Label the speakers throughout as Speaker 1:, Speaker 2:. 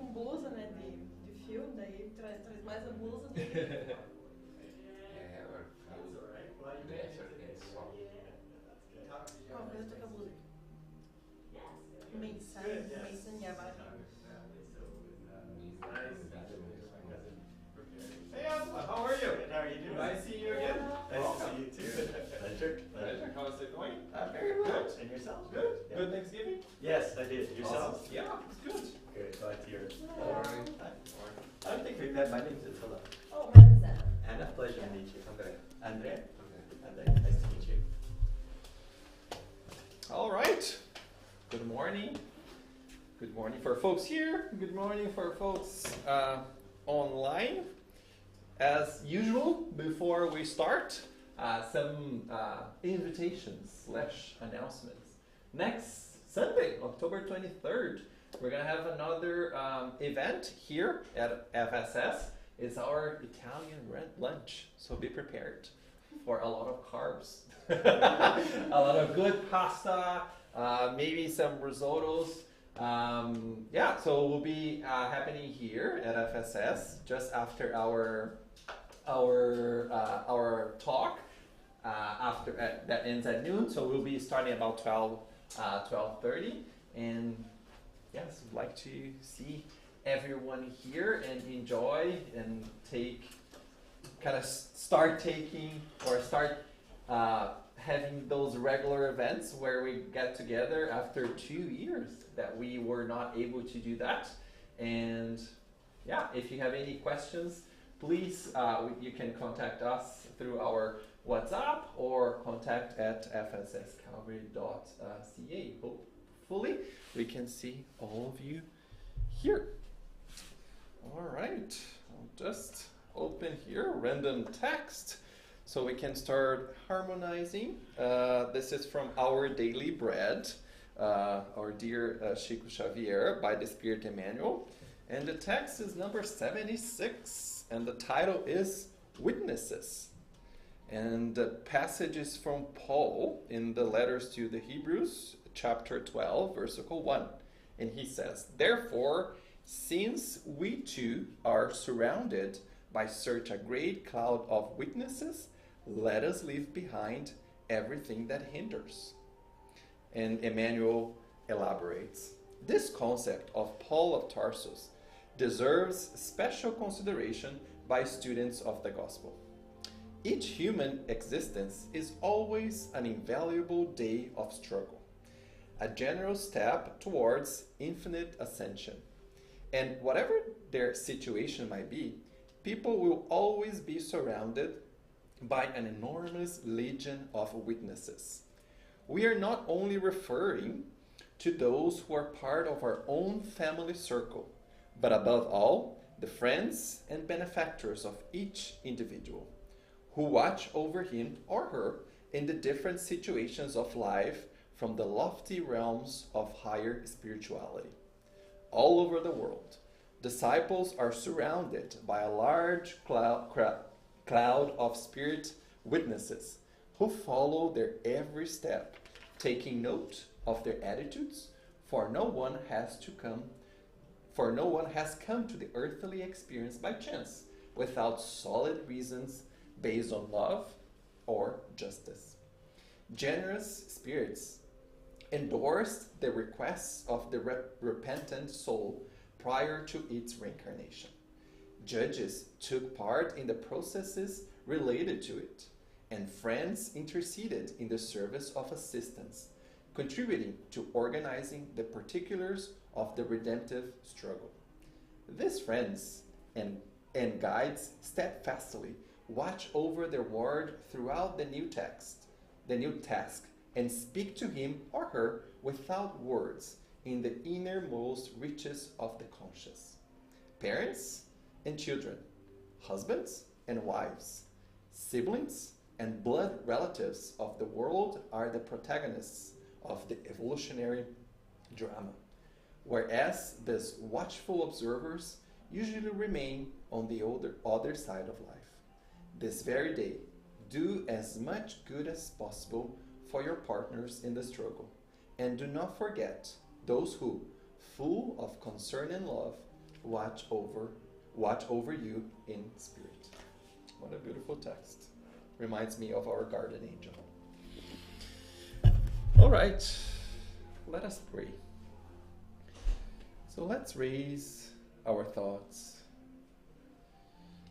Speaker 1: com blusa, né, de fio, daí traz mais a blusa do que... Qual coisa toca a blusa aqui? Mason, yeah, but...
Speaker 2: Hey, Asma, how are you?
Speaker 3: Good, how are you doing?
Speaker 2: Nice seeing you again.
Speaker 3: Nice to see you too. Pleasure.
Speaker 2: Pleasure. How's it going?
Speaker 3: Very well.
Speaker 2: Good.
Speaker 3: And yourself?
Speaker 2: Good.
Speaker 3: Yeah.
Speaker 2: Good Thanksgiving?
Speaker 3: Yes, I did. Yourself?
Speaker 2: Awesome. Yeah, it's good.
Speaker 3: Good, glad to hear it.
Speaker 2: Alright.
Speaker 3: I don't think we've met. My name's Attila.
Speaker 1: Oh, my name is Anna.
Speaker 3: Anna, pleasure to meet you.
Speaker 2: Andre.
Speaker 3: Andre? Andre, nice to meet you.
Speaker 2: All right. Good morning. Good morning for folks here. Good morning for folks online. As usual, before we start, some invitations / announcements. Next Sunday, October 23rd, we're going to have another event here at FSS. It's our Italian lunch, so be prepared for a lot of carbs. A lot of good pasta, maybe some risottos. So we'll be happening here at FSS just after our talk. That ends at noon, so we'll be starting about 12:30, and yes, we'd like to see everyone here and enjoy and start having those regular events where we get together after 2 years that we were not able to do that. And yeah, if you have any questions, please, you can contact us through our WhatsApp or contact at fsscalgary.ca. Hopefully, we can see all of you here. All right, I'll just open here, random text, so we can start harmonizing. This is from Our Daily Bread, our dear Chico Xavier, by the Spirit Emmanuel. And the text is number 76, and the title is Witnesses. And the passage is from Paul in the letters to the Hebrews, chapter 12, versicle 1. And he says, "Therefore, since we too are surrounded by such a great cloud of witnesses, let us leave behind everything that hinders." And Emmanuel elaborates, "This concept of Paul of Tarsus deserves special consideration by students of the gospel. Each human existence is always an invaluable day of struggle, a general step towards infinite ascension. And whatever their situation might be, people will always be surrounded by an enormous legion of witnesses. We are not only referring to those who are part of our own family circle, but above all, the friends and benefactors of each individual, who watch over him or her in the different situations of life from the lofty realms of higher spirituality. All over the world, disciples are surrounded by a large cloud of spirit witnesses who follow their every step, taking note of their attitudes, for no one has come to the earthly experience by chance, without solid reasons based on love or justice. Generous spirits endorsed the requests of the repentant soul prior to its reincarnation. Judges took part in the processes related to it, and friends interceded in the service of assistance, contributing to organizing the particulars of the redemptive struggle. These friends and guides steadfastly watch over their ward throughout the new task, and speak to him or her without words in the innermost reaches of the conscious. Parents and children, husbands and wives, siblings and blood relatives of the world are the protagonists of the evolutionary drama, whereas these watchful observers usually remain on the other side of life. This very day, do as much good as possible for your partners in the struggle, and do not forget those who, full of concern and love, watch over you in spirit. What a beautiful text. Reminds me of our guardian angel. All right, let us pray. So let's raise our thoughts.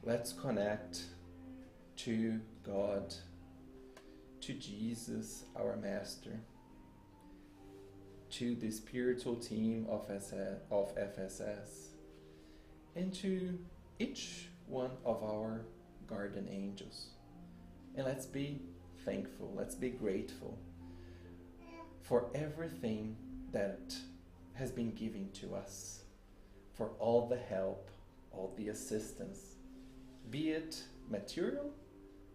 Speaker 2: Let's connect to God, to Jesus, our Master, to the spiritual team of FSS, and to each one of our guardian angels. And let's be thankful, let's be grateful for everything that has been given to us, for all the help, all the assistance, be it material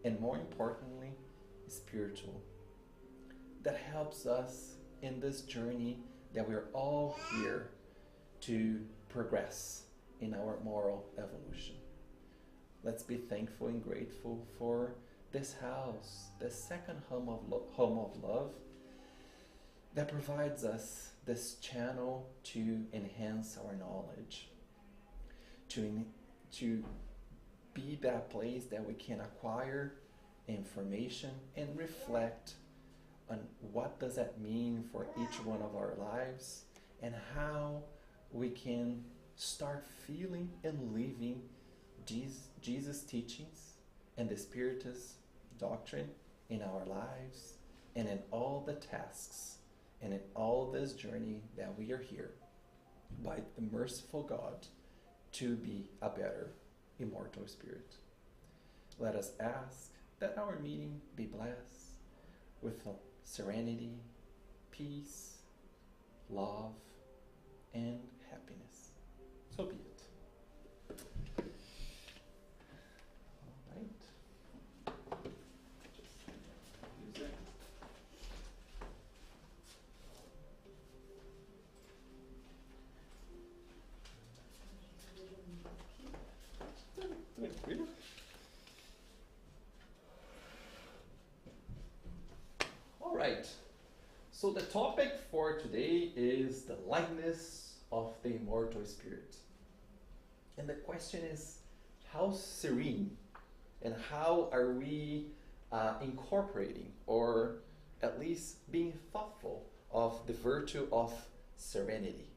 Speaker 2: and more importantly, spiritual, that helps us in this journey that we're all here to progress in our moral evolution. Let's be thankful and grateful for this house, this second home of love that provides us this channel to enhance our knowledge, to be that place that we can acquire information and reflect on what does that mean for each one of our lives and how we can start feeling and living Jesus' teachings and the Spiritist doctrine in our lives and in all the tasks and in all this journey that we are here by the merciful God to be a better immortal spirit. Let us ask that our meeting be blessed with serenity, peace, love, and happiness. So be it. All right. Just use it. Tranquilo. All right. So the topic for today is the lightness of the Immortal Spirit. And the question is, how serene and how are we incorporating or at least being thoughtful of the virtue of serenity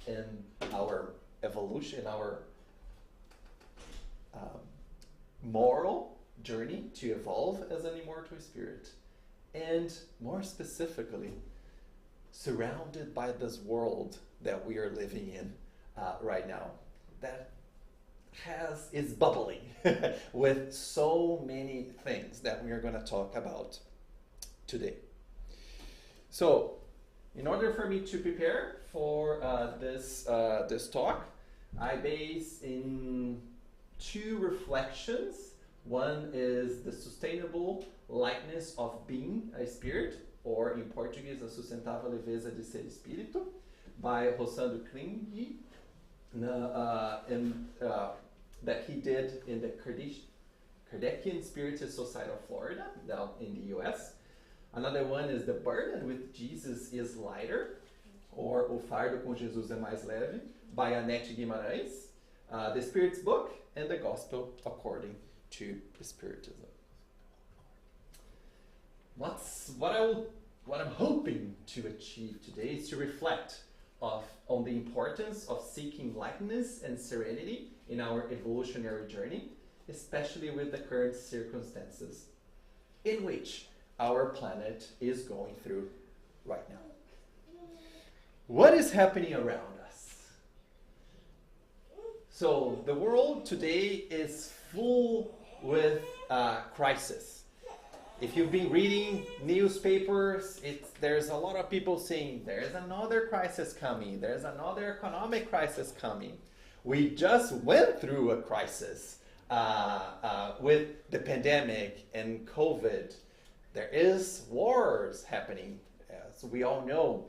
Speaker 2: in our evolution, our moral journey to evolve as an immortal spirit, and more specifically, surrounded by this world that we are living in right now, that is bubbling with so many things that we are going to talk about today. So, in order for me to prepare for this talk, I base in two reflections. One is the sustainable lightness of being a spirit, or in Portuguese, a sustentável leveza de ser espírito, by Rosando Klingi, that he did in the Kardecian Spiritist Society of Florida, down in the US. Another one is The Burden with Jesus is Lighter, or O Fardo com Jesus é Mais Leve, by Annette Guimarães, the Spirit's Book, and the Gospel According to Spiritism. What I'm hoping to achieve today is to reflect on the importance of seeking lightness and serenity in our evolutionary journey, especially with the current circumstances in which our planet is going through right now. What is happening around us? So the world today is full with crisis. If you've been reading newspapers, there's a lot of people saying there's another crisis coming, there's another economic crisis coming. We just went through a crisis with the pandemic and COVID. There is wars happening, as we all know,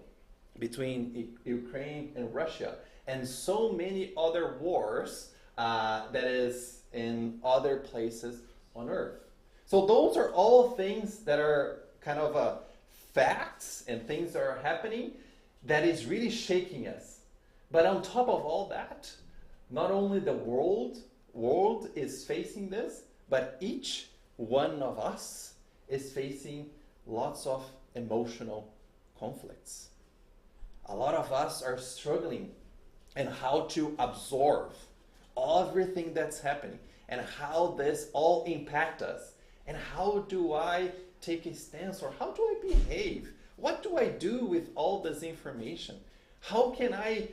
Speaker 2: between Ukraine and Russia, and so many other wars that is in other places on Earth. So those are all things that are kind of facts and things that are happening that is really shaking us. But on top of all that, not only the world is facing this, but each one of us is facing lots of emotional conflicts. A lot of us are struggling in how to absorb everything that's happening and how this all impacts us. And how do I take a stance, or how do I behave? What do I do with all this information? How can I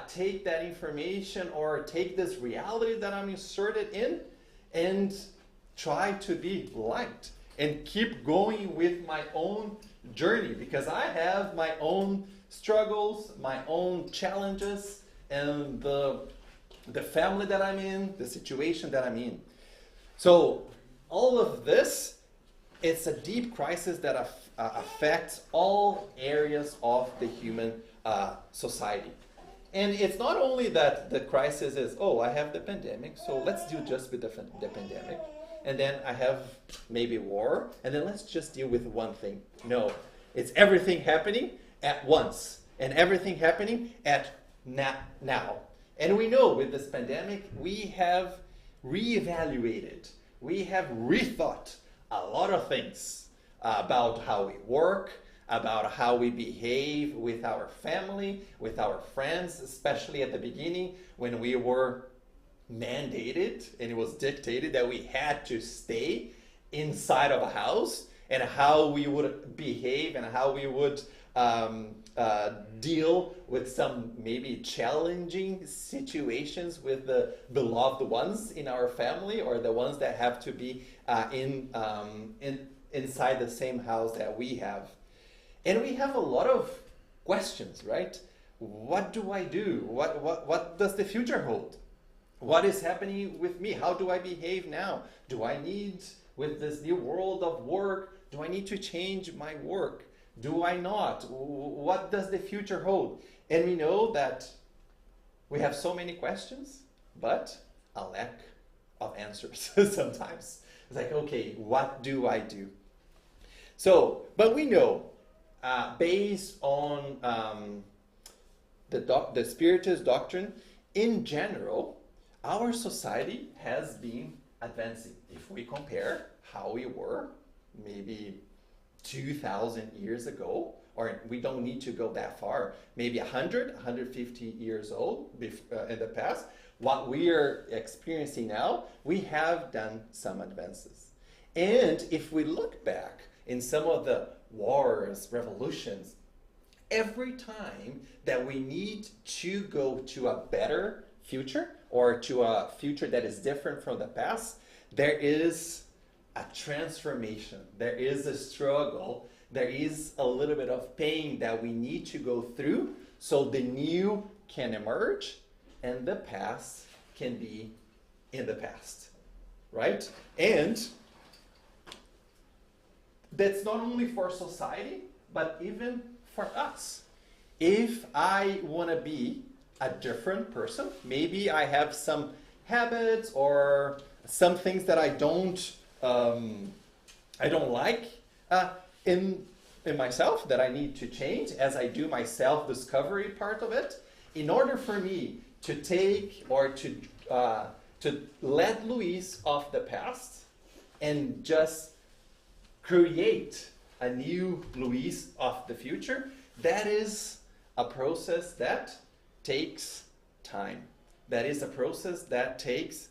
Speaker 2: take that information or take this reality that I'm inserted in and try to be light and keep going with my own journey? Because I have my own struggles, my own challenges, and the family that I'm in, the situation that I'm in. So all of this, it's a deep crisis that affects all areas of the human society. And it's not only that the crisis is, oh, I have the pandemic, so let's deal just with the pandemic. And then I have maybe war, and then let's just deal with one thing. No, it's everything happening at once, and everything happening at now. And we know with this pandemic, we have reevaluated, we have rethought a lot of things about how we work, about how we behave with our family, with our friends, especially at the beginning when we were mandated and it was dictated that we had to stay inside of a house, and how we would behave and how we would deal with some maybe challenging situations with the beloved ones in our family, or the ones that have to be inside the same house that we have. And we have a lot of questions, right? What do I do? What does the future hold? What is happening with me? How do I behave now? Do I need, with this new world of work, do I need to change my work? Do I not? What does the future hold? And we know that we have so many questions, but a lack of answers sometimes. It's like, okay, what do I do? So, but we know, based on the Spiritist doctrine, in general, our society has been advancing. If we compare how we were maybe 2,000 years ago, or we don't need to go that far, maybe 100, 150 years old in the past, what we are experiencing now, we have done some advances. And if we look back in some of the wars, revolutions, every time that we need to go to a better future, or to a future that is different from the past, there is a transformation, there is a struggle, there is a little bit of pain that we need to go through so the new can emerge and the past can be in the past, right? And that's not only for society, but even for us. If I want to be a different person, maybe I have some habits or some things that I don't like in myself that I need to change as I do my self-discovery part of it. In order for me to take or to let Luis off the past and just create a new Luis of the future, that is a process that takes time. That is a process that takes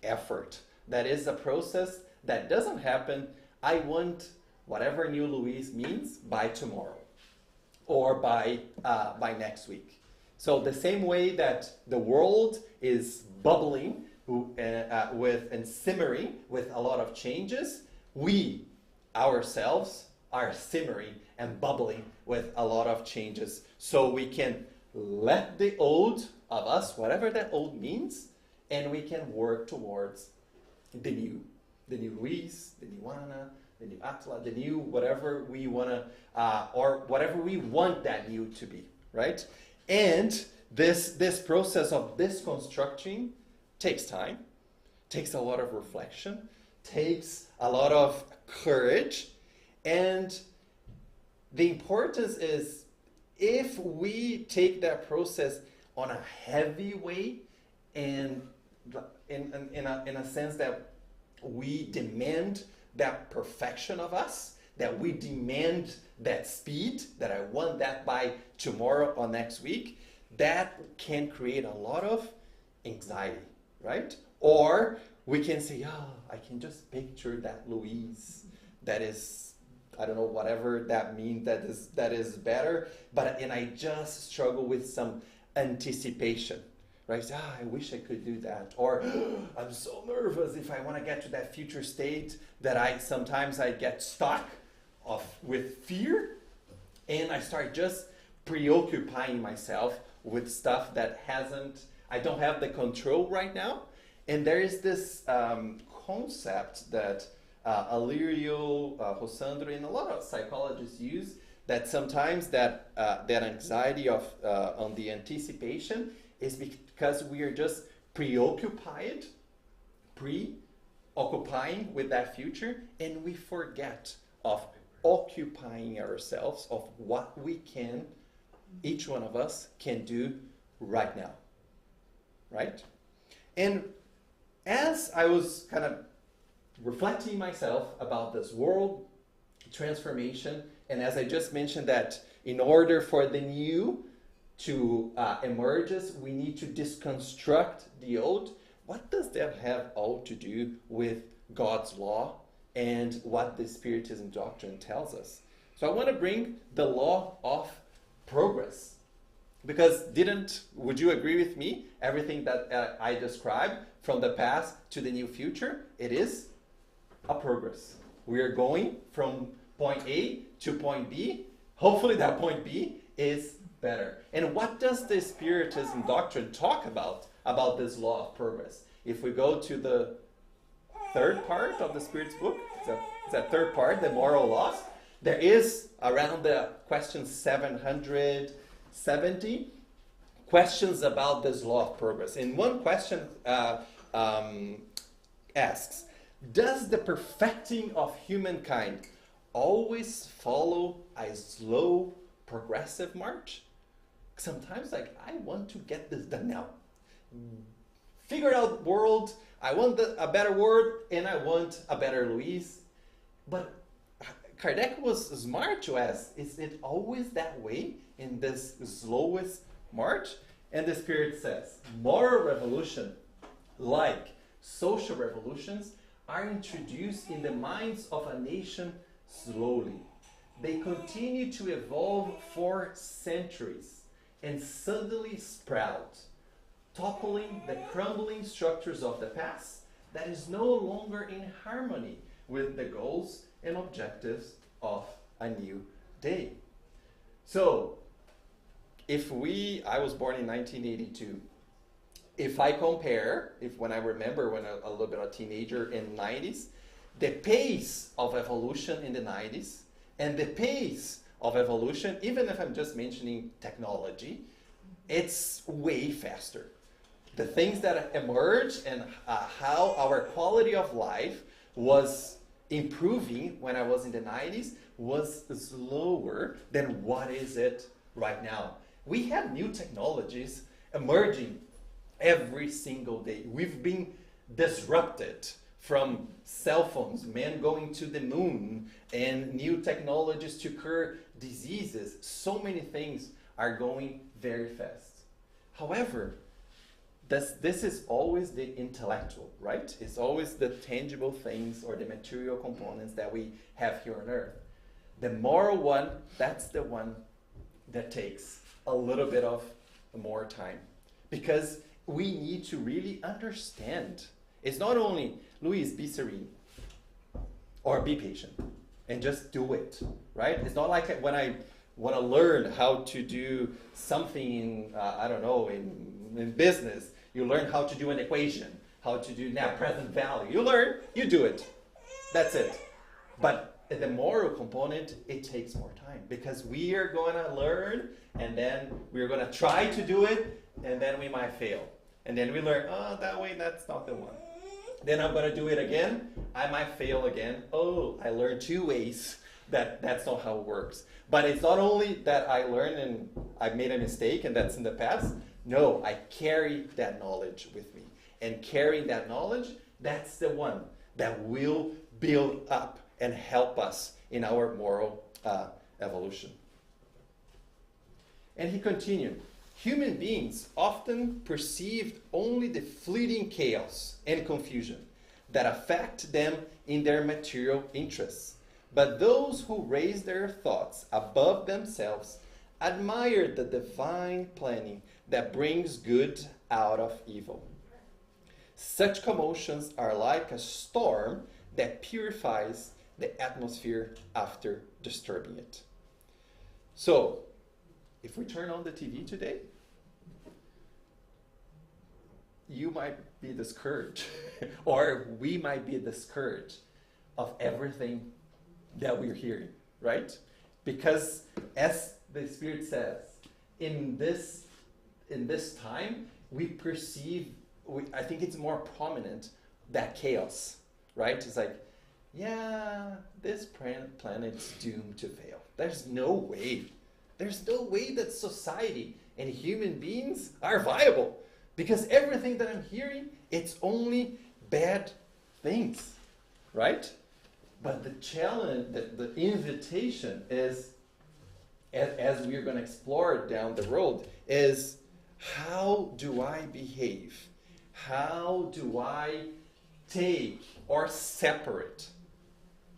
Speaker 2: effort. That is a process that doesn't happen, I want whatever new Luis means by tomorrow or by next week. So the same way that the world is bubbling with and simmering with a lot of changes, we ourselves are simmering and bubbling with a lot of changes. So we can let the old of us, whatever that old means, and we can work towards the new Luis, the new Ana, the new Atla, the new whatever we want to, or whatever we want that new to be, right? And this process of deconstructing takes time, takes a lot of reflection, takes a lot of courage, and the importance is if we take that process on a heavy way, and in a sense that we demand that perfection of us, that we demand that speed, that I want that by tomorrow or next week, that can create a lot of anxiety, right? Or we can say, I can just picture that Luis, that is, I don't know, whatever that means, that is better, and I just struggle with some anticipation, right? I wish I could do that. Or I'm so nervous if I want to get to that future state that sometimes I get stuck with fear, and I start just preoccupying myself with stuff that I don't have the control right now. And there is this concept that Alirio, Rosandro, and a lot of psychologists use, that sometimes that anxiety on the anticipation is because we are just preoccupying with that future, and we forget of occupying ourselves of what each one of us can do right now, right? And as I was kind of reflecting myself about this world transformation, and as I just mentioned that in order for the new to emerge, we need to deconstruct the old. What does that have all to do with God's law and what the Spiritism doctrine tells us? So I want to bring the law of progress. Because would you agree with me? Everything that I described from the past to the new future, it is a progress. We are going from point A to point B. Hopefully that point B is better. And what does the Spiritism doctrine talk about this law of progress? If we go to the third part of the Spirit's book, it's that third part, the moral laws, there is around the question 770 questions about this law of progress. And one question asks, does the perfecting of humankind always follow a slow, progressive march? Sometimes, I want to get this done now. Figure out world, I want a better world, and I want a better Luis. But Kardec was smart to ask, is it always that way in this slowest march? And the Spirit says, moral revolution, like social revolutions, are introduced in the minds of a nation slowly. They continue to evolve for centuries and suddenly sprout, toppling the crumbling structures of the past that is no longer in harmony with the goals and objectives of a new day. So, I was born in 1982. If I compare, when I remember when a little bit of a teenager in the 90s, the pace of evolution in the 90s and the pace of evolution, even if I'm just mentioning technology, it's way faster. The things that emerged and how our quality of life was improving when I was in the 90s was slower than what is it right now. We have new technologies emerging every single day. We've been disrupted from cell phones, men going to the moon, and new technologies to cure diseases. So many things are going very fast. However, this is always the intellectual, right? It's always the tangible things or the material components that we have here on earth. The moral one, that's the one that takes a little bit of more time. Because we need to really understand. It's not only, Luis, be serene or be patient and just do it, right? It's not like when I want to learn how to do something, in business, you learn how to do an equation, how to do net present value. You learn, you do it. That's it. But the moral component, it takes more time because we are going to learn and then we're going to try to do it and then we might fail. And then we learn, that way, that's not the one. Then I'm going to do it again. I might fail again. I learned 2 ways. That's not how it works. But it's not only that I learned and I made a mistake and that's in the past. No, I carry that knowledge with me. And carrying that knowledge, that's the one that will build up and help us in our moral evolution. And he continued, human beings often perceive only the fleeting chaos and confusion that affect them in their material interests. But those who raise their thoughts above themselves admire the divine planning that brings good out of evil. Such commotions are like a storm that purifies the atmosphere after disturbing it. So, if we turn on the TV today, you might be discouraged, or we might be discouraged of everything that we're hearing, right? Because as the Spirit says, in this time, we perceive, I think it's more prominent, that chaos, right? It's like, yeah, this planet's doomed to fail. There's no way that society and human beings are viable, because everything that I'm hearing, it's only bad things, right? But the challenge, the invitation is, as we're going to explore down the road, is how do I behave? How do I take or separate?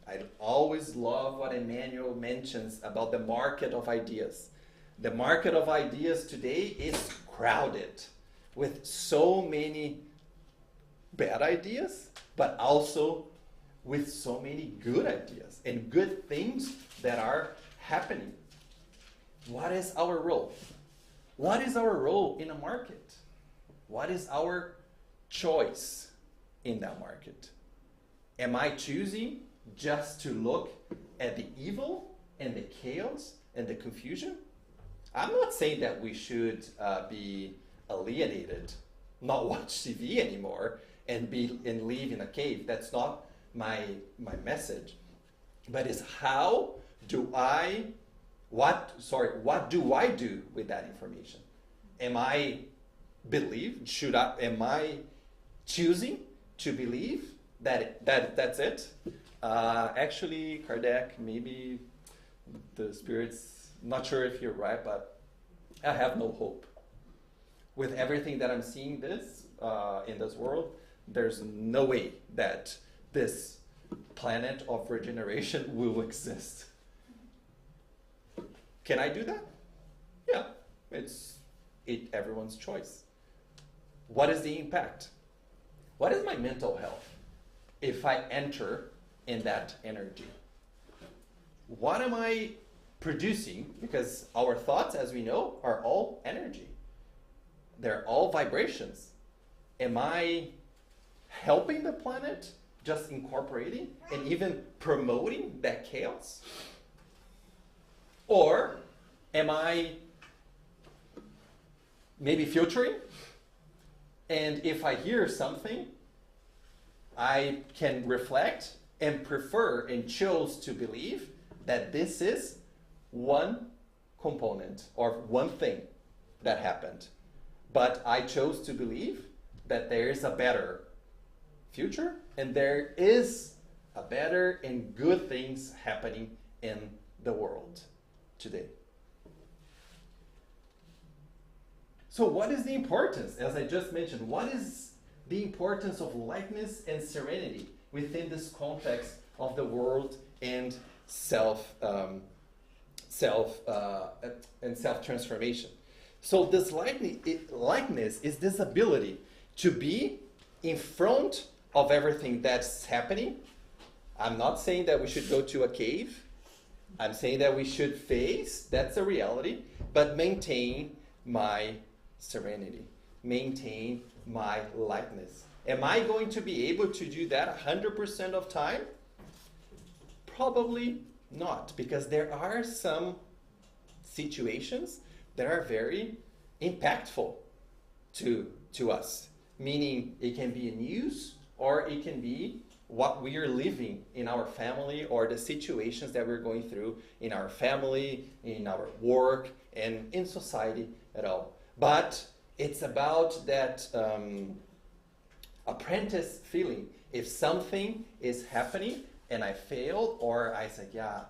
Speaker 2: I always love what Emmanuel mentions about the market of ideas. The market of ideas today is crowded with so many bad ideas, but also with so many good ideas and good things that are happening. What is our role? What is our role in a market? What is our choice in that market? Am I choosing just to look at the evil and the chaos and the confusion? I'm not saying that we should be alienated, not watch TV anymore, and live in a cave. That's not my message. But it's what do I do with that information? Am I choosing to believe that's it? Actually, Kardec, maybe the Spirit's, not sure if you're right, but I have no hope. With everything that I'm seeing in this world, there's no way that this planet of regeneration will exist. Can I do that? Yeah, it's everyone's choice. What is the impact? What is my mental health if I enter in that energy? What am I producing? Because our thoughts, as we know, are all energy. They're all vibrations. Am I helping the planet, just incorporating and even promoting that chaos? Or am I maybe filtering? And if I hear something, I can reflect and prefer and chose to believe that this is one component or one thing that happened. But I chose to believe that there is a better future and there is a better and good things happening in the world today. So what is the importance, as I just mentioned, what is the importance of lightness and serenity within this context of the world and self-transformation? So this lightness is this ability to be in front of everything that's happening. I'm not saying that we should go to a cave. I'm saying that we should face, that's a reality, but maintain my serenity, maintain my lightness. Am I going to be able to do that 100% of time? Probably not, because there are some situations that are very impactful to us, meaning it can be news or it can be what we are living in our family or the situations that we're going through in our family, in our work, and in society at all. But it's about that apprentice feeling. If something is happening and I failed, or I said, yeah,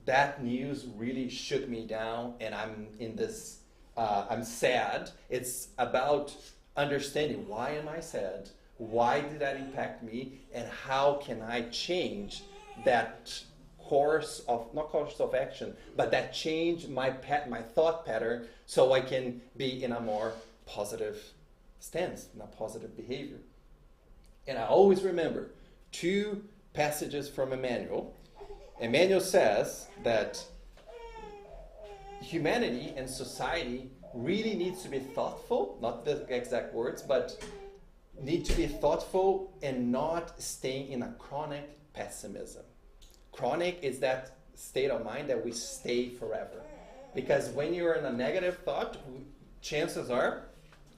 Speaker 2: that news really shook me down and I'm in this, I'm sad. It's about understanding, why am I sad? Why did that impact me? And how can I change that not course of action, but that change my thought pattern so I can be in a more positive stance, in a positive behavior. And I always remember 2 passages from Emmanuel. Emmanuel says that humanity and society really needs to be thoughtful, not the exact words, but need to be thoughtful and not staying in a chronic pessimism. Chronic is that state of mind that we stay forever. Because when you're in a negative thought, chances are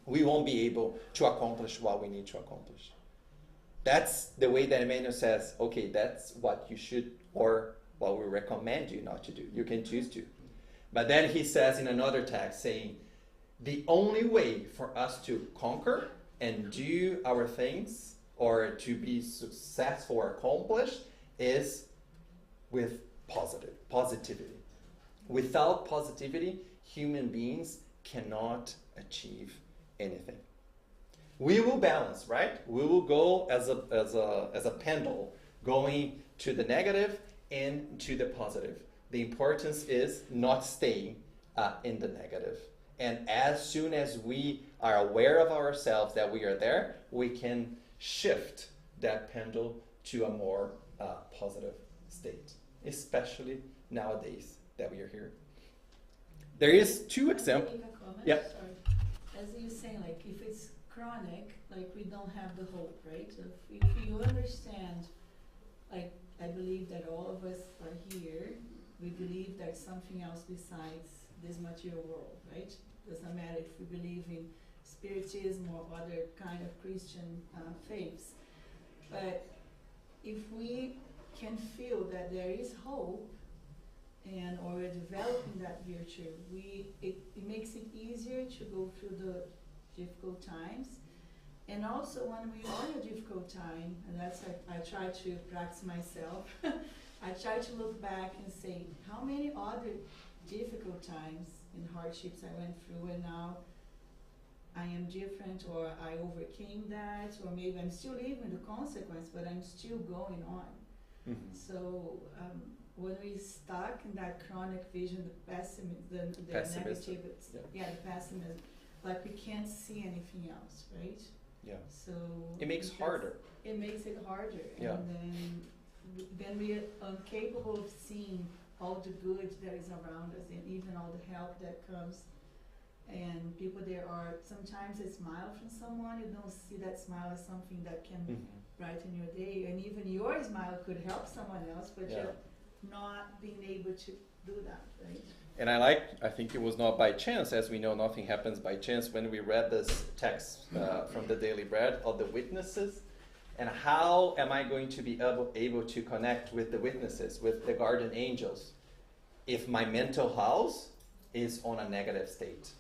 Speaker 2: we won't be able to accomplish what we need to accomplish. That's the way that Emmanuel says, okay, that's what you should, or what we recommend you not to do. You can choose to. But then he says in another text saying, the only way for us to conquer and do our things, or to be successful or accomplished, is with positivity. Without positivity, human beings cannot achieve anything. We will balance, right? We will go as a pendulum, going to the negative and to the positive. The importance is not staying in the negative. And as soon as we are aware of ourselves that we are there, we can shift that pendulum to a more positive state, especially nowadays that we are here. There is 2 examples.
Speaker 1: Make a comment?
Speaker 2: Yeah.
Speaker 1: Sorry. As you're saying, like if it's chronic, like we don't have the hope, right? If you understand, like I believe that all of us are here, we believe there's something else besides this material world, right? Doesn't matter if we believe in Spiritism or other kind of Christian faiths. But if we can feel that there is hope, and or we're developing that virtue, it makes it easier to go through the difficult times. And also when we are in a difficult time, and that's I try to practice myself, I try to look back and say, how many other difficult times and hardships I went through, and now I am different, or I overcame that, or maybe I'm still living the consequence, but I'm still going on. Mm-hmm. So when we stuck in that chronic vision, the pessimism, the negativity, the pessimism, like we can't see anything else, right?
Speaker 2: Yeah.
Speaker 1: So
Speaker 2: it makes harder.
Speaker 1: It makes it harder,
Speaker 2: yeah.
Speaker 1: And then we are incapable of seeing all the good that is around us, and even all the help that comes. And people, there are sometimes a smile from someone, you don't see that smile as something that can brighten your day, and even your smile could help someone else, but you're not being able to do that, right?
Speaker 2: And I think it was not by chance, as we know, nothing happens by chance, when we read this text from the Daily Bread of the witnesses. And how am I going to be able to connect with the witnesses, with the guardian angels, if my mental house is on a negative state?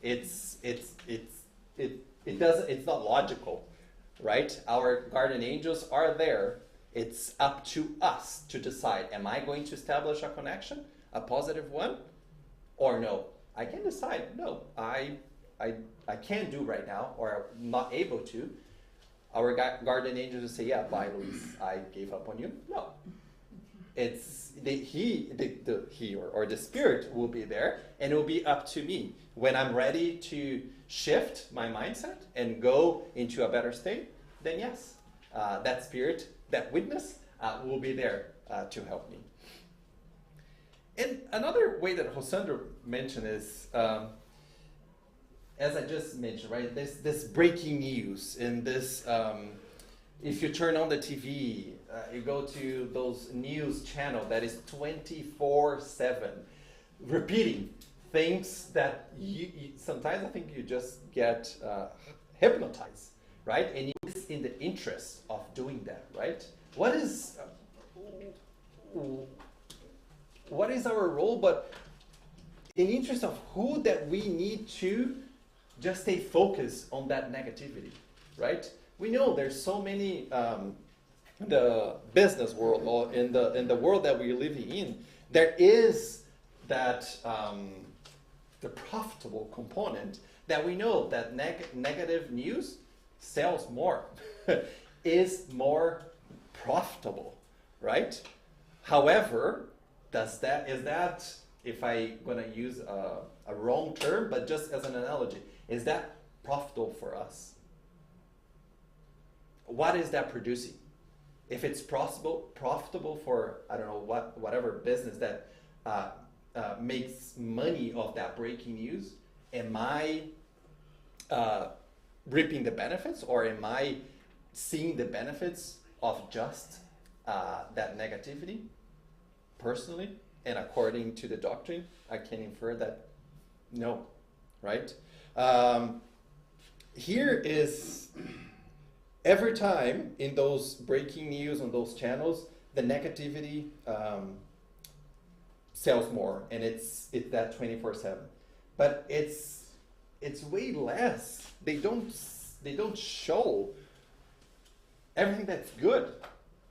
Speaker 2: It's not logical, right? Our guardian angels are there. It's up to us to decide, am I going to establish a connection, a positive one, or no? I can decide, no, I can't do right now, or I'm not able to. Our guardian angels will say, yeah, bye, Luis, I gave up on you. No. It's he or the spirit will be there, and it will be up to me. When I'm ready to shift my mindset and go into a better state, then yes, that spirit, that witness will be there to help me. And another way that Rosandro mentioned is, as I just mentioned, right, this breaking news, and this, if you turn on the TV, you go to those news channel that is 24/7, repeating things that you sometimes I think you just get hypnotized, right? And it's in the interest of doing that, right? What is our role, but in interest of who that we need to just stay focused on that negativity, right? We know there's so many in the business world or in the world that we're living in. There is that the profitable component that we know that negative news sells more, is more profitable, right? However, is that, if I gonna use a wrong term, but just as an analogy, is that profitable for us? What is that producing? If it's profitable for, I don't know, whatever business that makes money off that breaking news, am I reaping the benefits, or am I seeing the benefits of just that negativity? Personally, and according to the doctrine, I can infer that no, right? Here is, every time in those breaking news on those channels, the negativity sells more, and it's that 24/7. But it's way less. They don't show everything that's good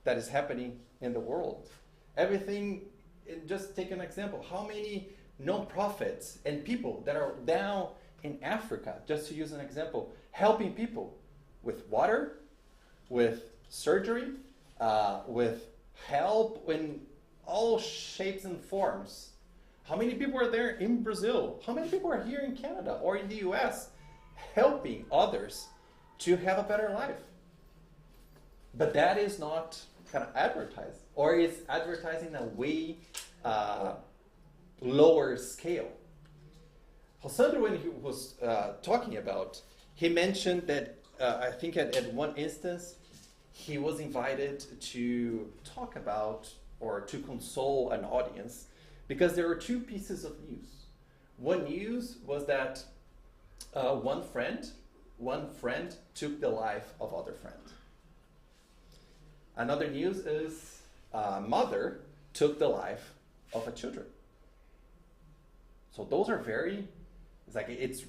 Speaker 2: that is happening in the world. Everything. And just take an example. How many non-profits and people that are down in Africa, just to use an example, helping people with water, with surgery, with help in all shapes and forms. How many people are there in Brazil? How many people are here in Canada or in the US helping others to have a better life? But that is not kind of advertised, or is advertising a way lower scale. Sandro, when he was talking about, he mentioned that I think at one instance he was invited to talk about or to console an audience because there were two pieces of news. One news was that one friend took the life of other friend. Another news is mother took the life of a children. So those are very, it's like it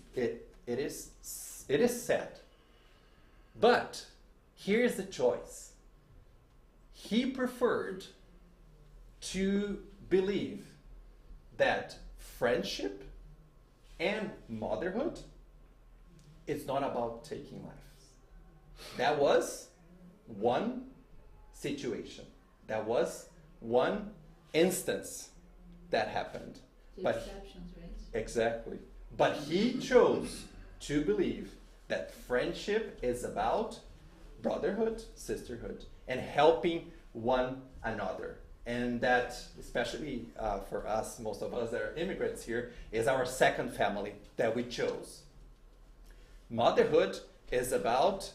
Speaker 2: is sad. But here's the choice. He preferred to believe that friendship and motherhood is not about taking lives. That was one situation. That was one instance that happened.
Speaker 1: The
Speaker 2: But
Speaker 1: exceptions, right?
Speaker 2: exactly. But he chose to believe that friendship is about brotherhood, sisterhood, and helping one another. And that, especially for us, most of us that are immigrants here, is our second family that we chose. Motherhood is about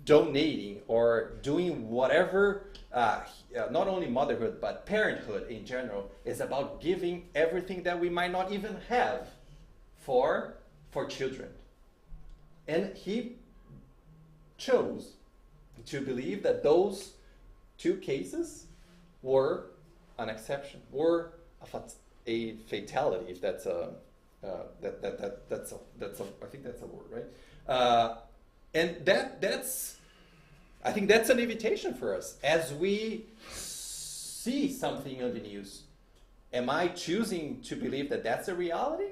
Speaker 2: donating or doing whatever, not only motherhood, but parenthood in general, is about giving everything that we might not even have for children. And he chose to believe that those two cases were an exception, were a fatality, if that's a that's a I think that's a word, right? And that's I think that's an invitation for us as we see something on the news. Am I choosing to believe that that's a reality?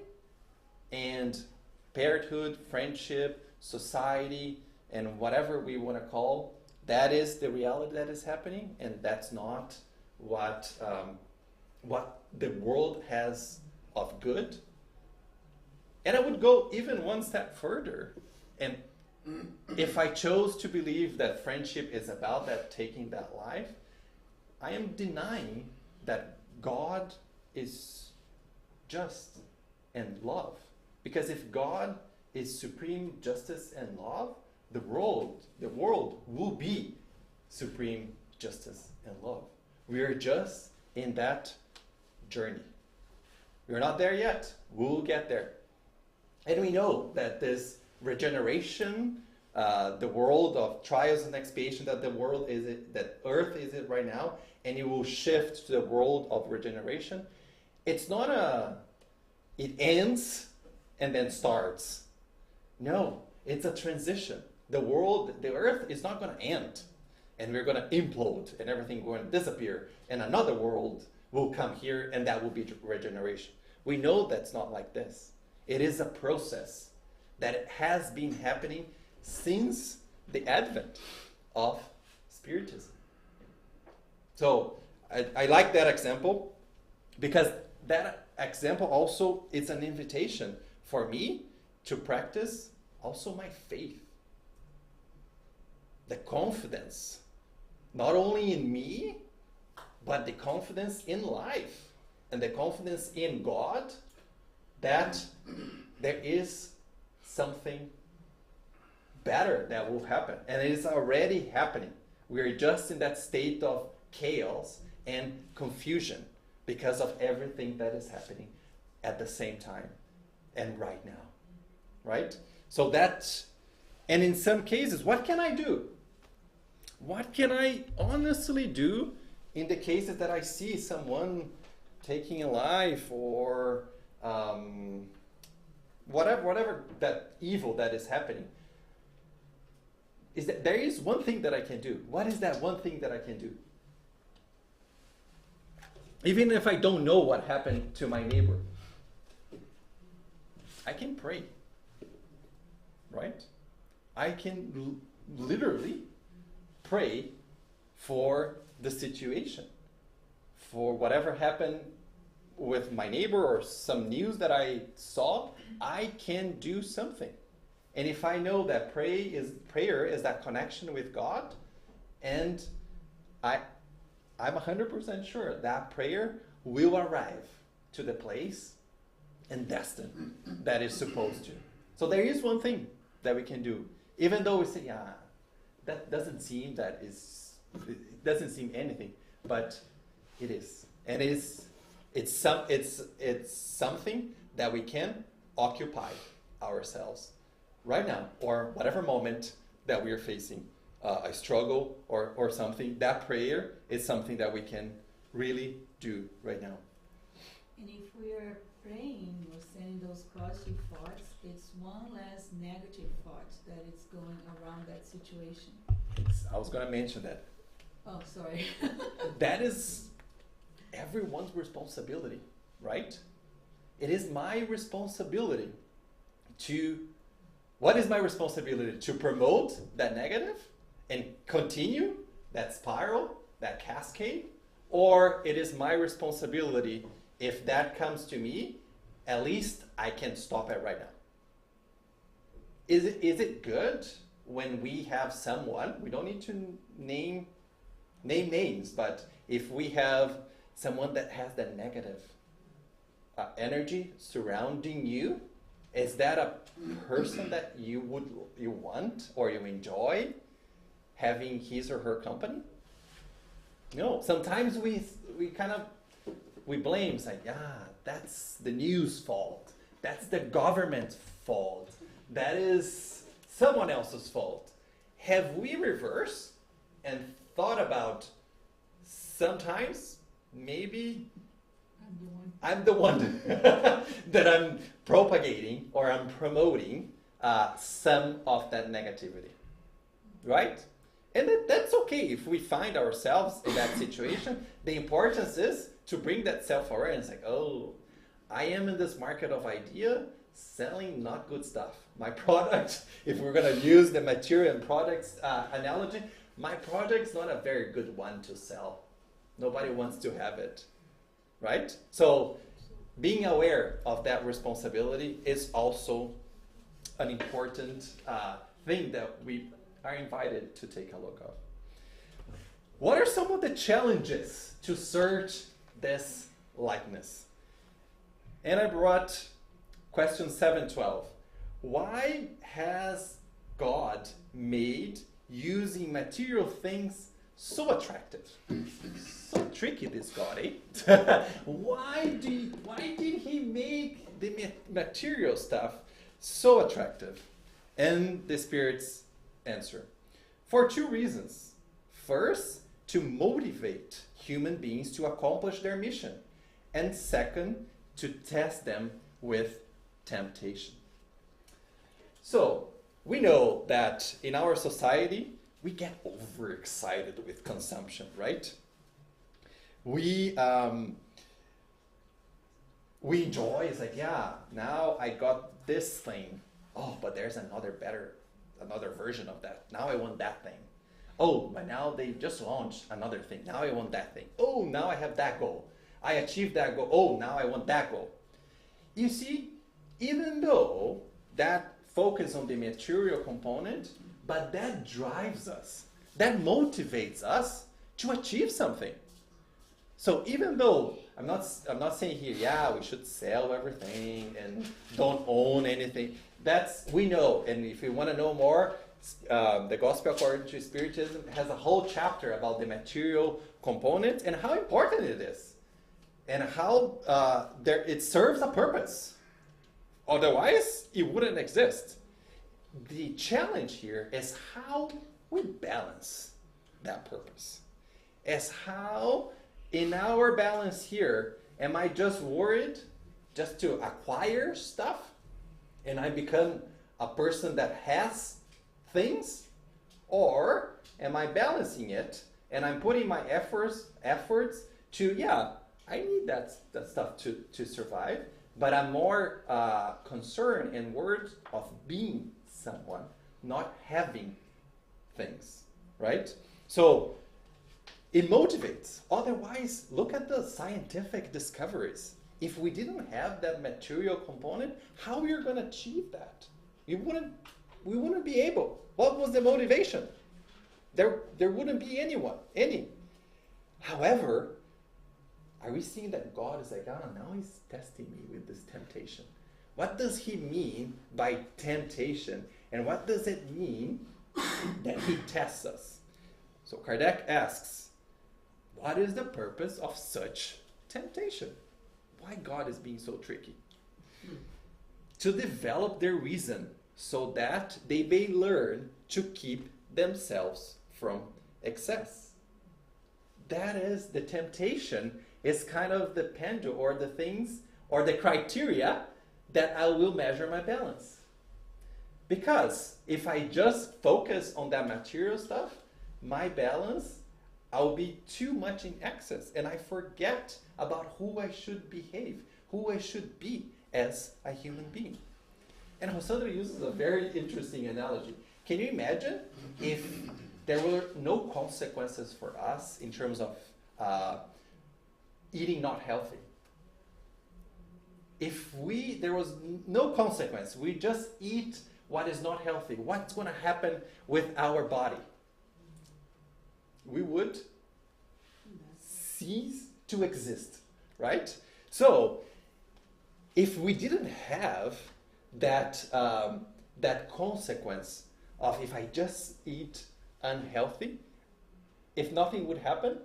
Speaker 2: And parenthood, friendship, society, and whatever we want to call, that is the reality that is happening, and that's not what the world has of good. And I would go even one step further, and if I chose to believe that friendship is about that taking that life, I am denying that God is just and love. Because if God is supreme justice and love, the world will be supreme justice and love. We are just in that journey. We're not there yet. We'll get there. And we know that this regeneration, the world of trials and expiation that that earth is it right now, and it will shift to the world of regeneration. It's not it ends and then starts. No, it's a transition. The world, the earth is not going to end, and we're going to implode, and everything going to disappear, and another world will come here, and that will be regeneration. We know that's not like this. It is a process that has been happening since the advent of Spiritism. So I like that example, because that example also is an invitation for me to practice also my faith. The confidence, not only in me, but the confidence in life and the confidence in God that there is something better that will happen. And it is already happening. We are just in that state of chaos and confusion because of everything that is happening at the same time and right now. Right? So that, and in some cases, what can I do? What can I honestly do in the cases that I see someone taking a life or whatever that evil that is happening? Is that there is one thing that I can do. What is that one thing that I can do? Even if I don't know what happened to my neighbor, I can pray. Right? I can literally pray for the situation, for whatever happened with my neighbor or some news that I saw. I can do something. And if I know that prayer is that connection with God, and I'm 100% sure that prayer will arrive to the place and destiny that is supposed to. So there is one thing that we can do, even though we say, yeah, that doesn't seem it doesn't seem anything, but it is, and it's something that we can occupy ourselves right now, or whatever moment that we are facing a struggle or something. That prayer is something that we can really do right now.
Speaker 1: And if we are praying or sending those positive thoughts, it's one less negative thought that is going around that situation.
Speaker 2: I was going to mention that.
Speaker 1: Oh, sorry.
Speaker 2: That is everyone's responsibility, right? It is my responsibility to... What is my responsibility? To promote that negative and continue that spiral, that cascade? Or it is my responsibility, if that comes to me, at least I can stop it right now. Is it good when we have someone, we don't need to name names, but if we have someone that has that negative energy surrounding you, is that a person that you want or you enjoy having his or her company? No. Sometimes we blame, say, yeah, that's the news fault. That's the government's fault. That is someone else's fault. Have we reversed and thought about sometimes maybe I'm the one that I'm propagating or I'm promoting some of that negativity, right? And that's okay if we find ourselves in that situation. The importance is to bring that self-awareness, like, oh, I am in this market of idea selling not good stuff. My product, if we're going to use the material and products analogy, my product's not a very good one to sell. Nobody wants to have it, right? So being aware of that responsibility is also an important thing that we are invited to take a look at. What are some of the challenges to search this lightness? And I brought question 712. Why has God made using material things so attractive? So tricky, this God, eh? Why did he make the material stuff so attractive? And the Spirit's answer: for two reasons. First, to motivate human beings to accomplish their mission. And second, to test them with temptation. So we know that in our society, we get overexcited with consumption, right? We enjoy, it's like, yeah, now I got this thing. Oh, but there's another version of that. Now I want that thing. Oh, but now they just launched another thing. Now I want that thing. Oh, now I have that goal. I achieved that goal. Oh, now I want that goal. You see, even though that focus on the material component, but that drives us, that motivates us to achieve something. So even though I'm not saying here, yeah, we should sell everything and don't own anything. We know, and if you want to know more, the Gospel According to Spiritism has a whole chapter about the material component and how important it is, and how it serves a purpose. Otherwise, it wouldn't exist. The challenge here is how we balance that purpose. As how, in our balance here, am I just worried just to acquire stuff and I become a person that has things? Or am I balancing it and I'm putting my efforts to, yeah, I need that stuff to survive, but I'm more concerned and worried of being someone, not having things, right? So it motivates. Otherwise, look at the scientific discoveries. If we didn't have that material component, how we are going to achieve that? We wouldn't be able. What was the motivation? There wouldn't be any. However, are we seeing that God is like, now he's testing me with this temptation? What does he mean by temptation? And what does it mean that he tests us? So Kardec asks, what is the purpose of such temptation? Why God is being so tricky? To develop their reason so that they may learn to keep themselves from excess. That is, the temptation is kind of the pendulum or the things or the criteria that I will measure my balance. Because if I just focus on that material stuff, my balance, I'll be too much in excess and I forget about who I should behave, who I should be as a human being. And Rosandra uses a very interesting analogy. Can you imagine if there were no consequences for us in terms of eating not healthy? If there was no consequence, we just eat what is not healthy, what's going to happen with our body? We would cease to exist, right? So, if we didn't have that consequence of if I just eat unhealthy, if nothing would happen,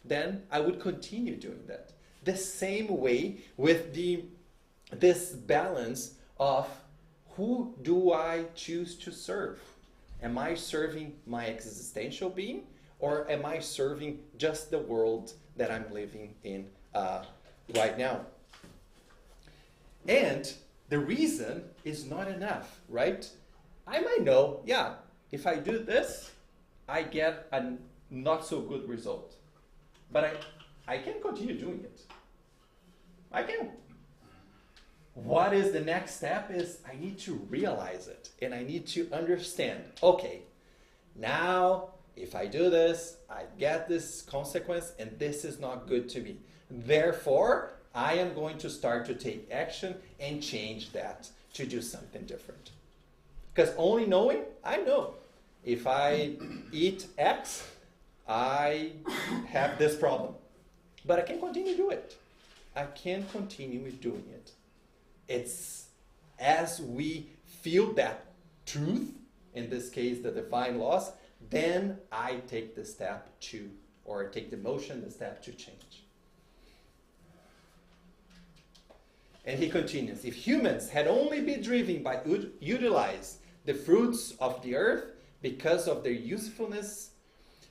Speaker 2: then I would continue doing that. The same way with this balance of who do I choose to serve? Am I serving my existential being, or am I serving just the world that I'm living in right now? And the reason is not enough, right? I might know, yeah, if I do this, I get a not so good result. But I can continue doing it. I can. What is the next step is I need to realize it and I need to understand, okay, now if I do this, I get this consequence and this is not good to me. Therefore, I am going to start to take action and change that to do something different. Because only knowing, I know. If I eat X, I have this problem. But I can continue to do it. I can continue with doing it. It's as we feel that truth, in this case the divine laws, then I take the step to, or take the motion, the step to change. And he continues, if humans had only been driven by utilize the fruits of the earth because of their usefulness,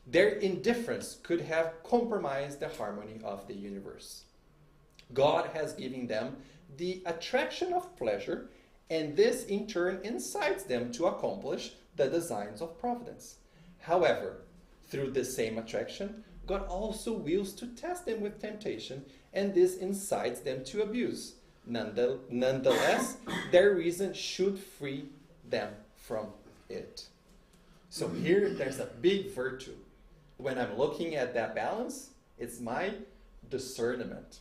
Speaker 2: their indifference could have compromised the harmony of the universe. God has given them the attraction of pleasure and this in turn incites them to accomplish the designs of providence. However, through this same attraction, God also wills to test them with temptation, and this incites them to abuse. Nonetheless, their reason should free them from it. So here, there's a big virtue. When I'm looking at that balance, it's my discernment.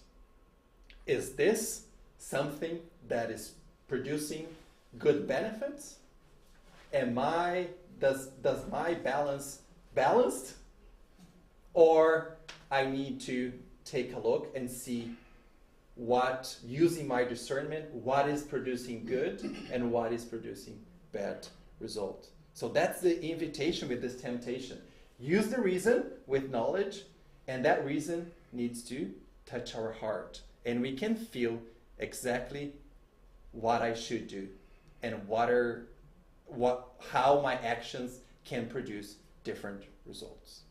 Speaker 2: Is this something that is producing good benefits? Does my balance balanced? Or I need to take a look and see what, using my discernment, what is producing good and what is producing bad result. So that's the invitation with this temptation. Use the reason with knowledge, and that reason needs to touch our heart. And we can feel exactly what I should do and how my actions can produce different results.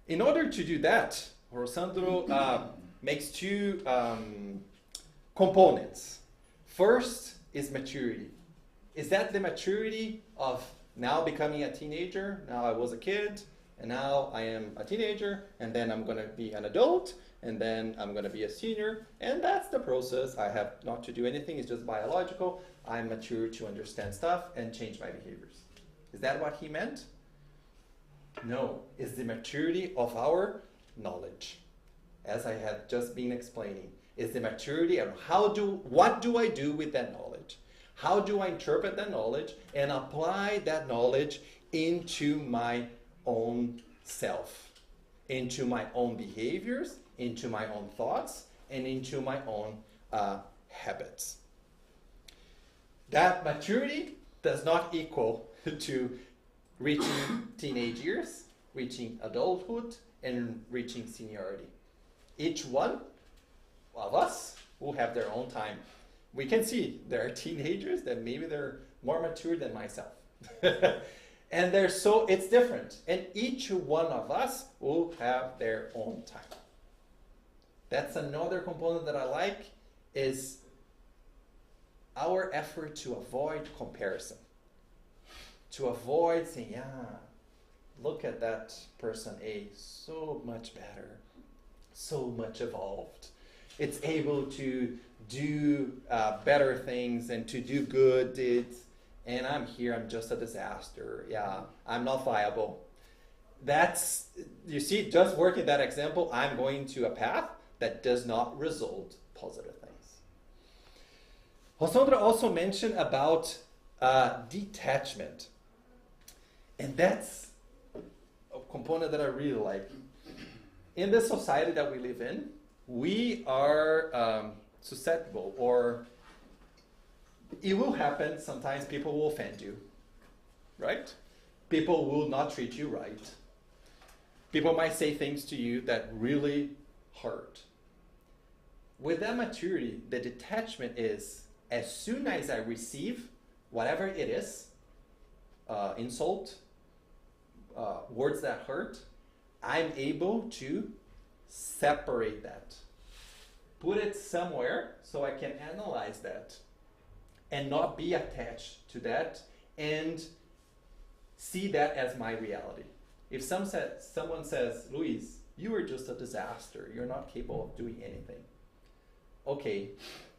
Speaker 2: In order to do that, Rosandro makes two components. First is maturity. Is that the maturity of now becoming a teenager? Now I was a kid, and now I am a teenager, and then I'm going to be an adult, and then I'm going to be a senior, and that's the process. I have not to do anything. It's just biological. I'm mature to understand stuff and change my behaviors. Is that what he meant? No. It's the maturity of our knowledge, as I had just been explaining. It's the maturity of what do I do with that knowledge? How do I interpret that knowledge and apply that knowledge into my own self, into my own behaviors, into my own thoughts, and into my own habits. That maturity does not equal to reaching teenage years, reaching adulthood, and reaching seniority. Each one of us will have their own time. We can see there are teenagers that maybe they're more mature than myself. And it's different. And each one of us will have their own time. That's another component that I like, is our effort to avoid comparison. To avoid saying, yeah, look at that person A, so much better, so much evolved. It's able to do better things and to do good deeds, and I'm here, I'm just a disaster. Yeah, I'm not viable. That's, you see, just working that example, I'm going to a path that does not result positive things. Rosandro also mentioned about detachment. And that's a component that I really like. In the society that we live in, we are susceptible, or it will happen. Sometimes people will offend you, right? People will not treat you right. People might say things to you that really hurt. With that maturity, the detachment is, as soon as I receive whatever it is, insult, words that hurt, I'm able to separate that. Put it somewhere so I can analyze that and not be attached to that and see that as my reality. If someone says, Luis, you are just a disaster, you're not capable of doing anything. Okay,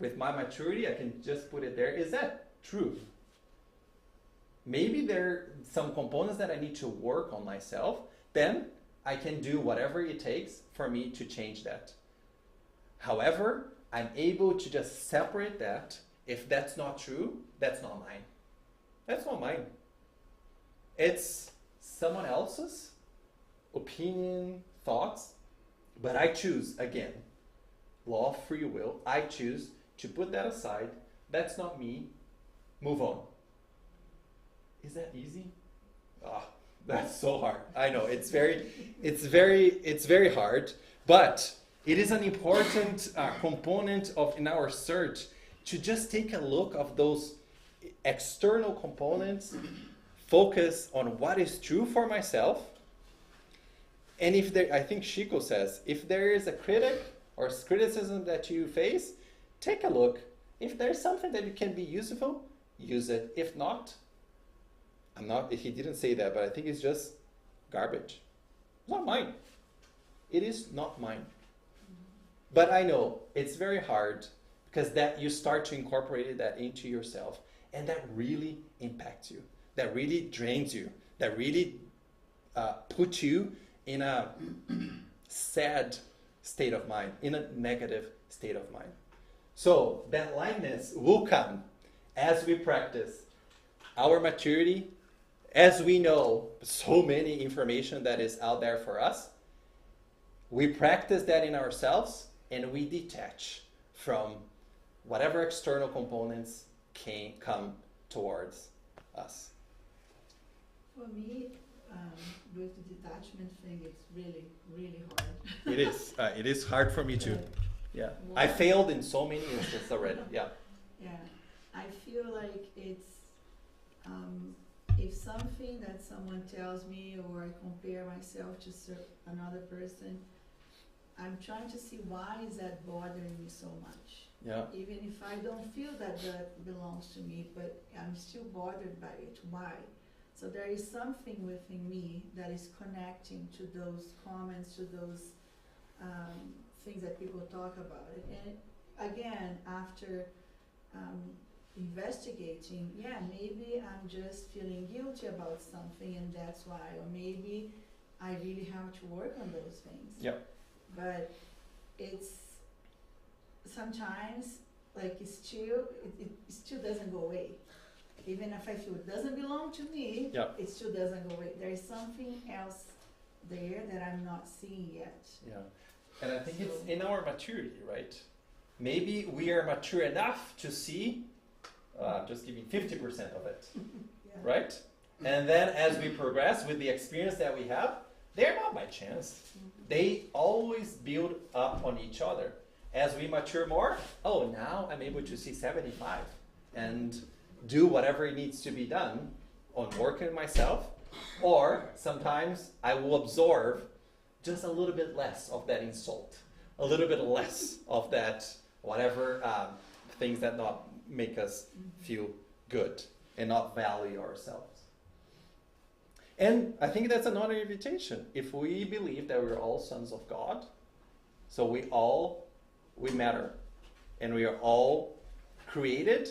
Speaker 2: with my maturity, I can just put it there. Is that true? Maybe there are some components that I need to work on myself. Then I can do whatever it takes for me to change that. However, I'm able to just separate that. If that's not true, that's not mine. That's not mine. It's someone else's opinion, thoughts, but I choose, again, law of free will, I choose to put that aside. That's not me. Move on. Is that easy? That's so hard. I know it's very hard, but it is an important component in our search to just take a look of those external components, focus on what is true for myself, and I think Chico says, if there is a critic or criticism that you face, take a look If there's something that you can be useful, use it. If not, he didn't say that, but I think it's just garbage. It's not mine. It is not mine. But I know it's very hard because that you start to incorporate that into yourself, and that really impacts you. That really drains you. That really puts you in a sad state of mind, in a negative state of mind. So that lightness will come as we practice our maturity, as we know so many information that is out there for us. We practice that in ourselves, and we detach from whatever external components can come towards us.
Speaker 1: For me, with the detachment thing, it's really, really hard.
Speaker 2: It is. It is hard for me too. Yeah.
Speaker 1: What?
Speaker 2: I failed in so many instances already. Yeah.
Speaker 1: Yeah, I feel like it's if something that someone tells me or I compare myself to another person, I'm trying to see why is that bothering me so much.
Speaker 2: Yeah.
Speaker 1: Even if I don't feel that that belongs to me, but I'm still bothered by it. Why? So there is something within me that is connecting to those comments, to those things that people talk about. And again, after investigating, yeah, maybe I'm just feeling guilty about something and that's why, or maybe I really have to work on those things.
Speaker 2: Yeah.
Speaker 1: But it's sometimes like it still doesn't go away. Even if I feel it doesn't belong to me,
Speaker 2: Yeah.
Speaker 1: it still doesn't go away. There is something else there that I'm not seeing yet.
Speaker 2: Yeah. And I think it's in our maturity, right? Maybe we are mature enough to see, just giving 50% of it,
Speaker 1: Yeah.
Speaker 2: right? And then as we progress with the experience that we have, they're not by chance. They always build up on each other. As we mature more, now I'm able to see 75 and do whatever it needs to be done on working myself. Or sometimes I will absorb just a little bit less of that insult, a little bit less of that whatever things that not make us feel good and not value ourselves. And I think that's another invitation. If we believe that we're all sons of God, so we matter, and we are all created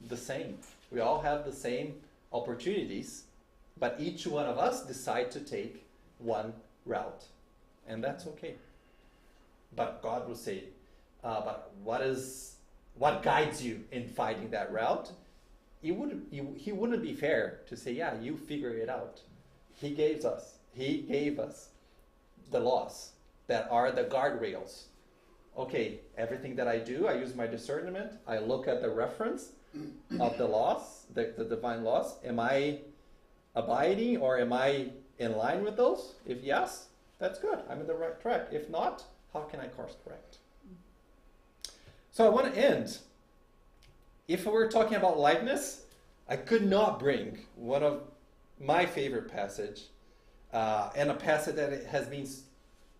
Speaker 2: the same. We all have the same opportunities, but each one of us decide to take one route, and that's okay. But God will say, but what guides you in finding that route? He wouldn't be fair to say, yeah, you figure it out. He gave us the laws that are the guardrails. Okay, everything that I do, I use my discernment. I look at the reference of the laws, the divine laws. Am I abiding or am I in line with those? If yes, that's good. I'm in the right track. If not, how can I course correct? So I want to end. If we're talking about lightness, I could not bring one of my favorite passage and a passage that has been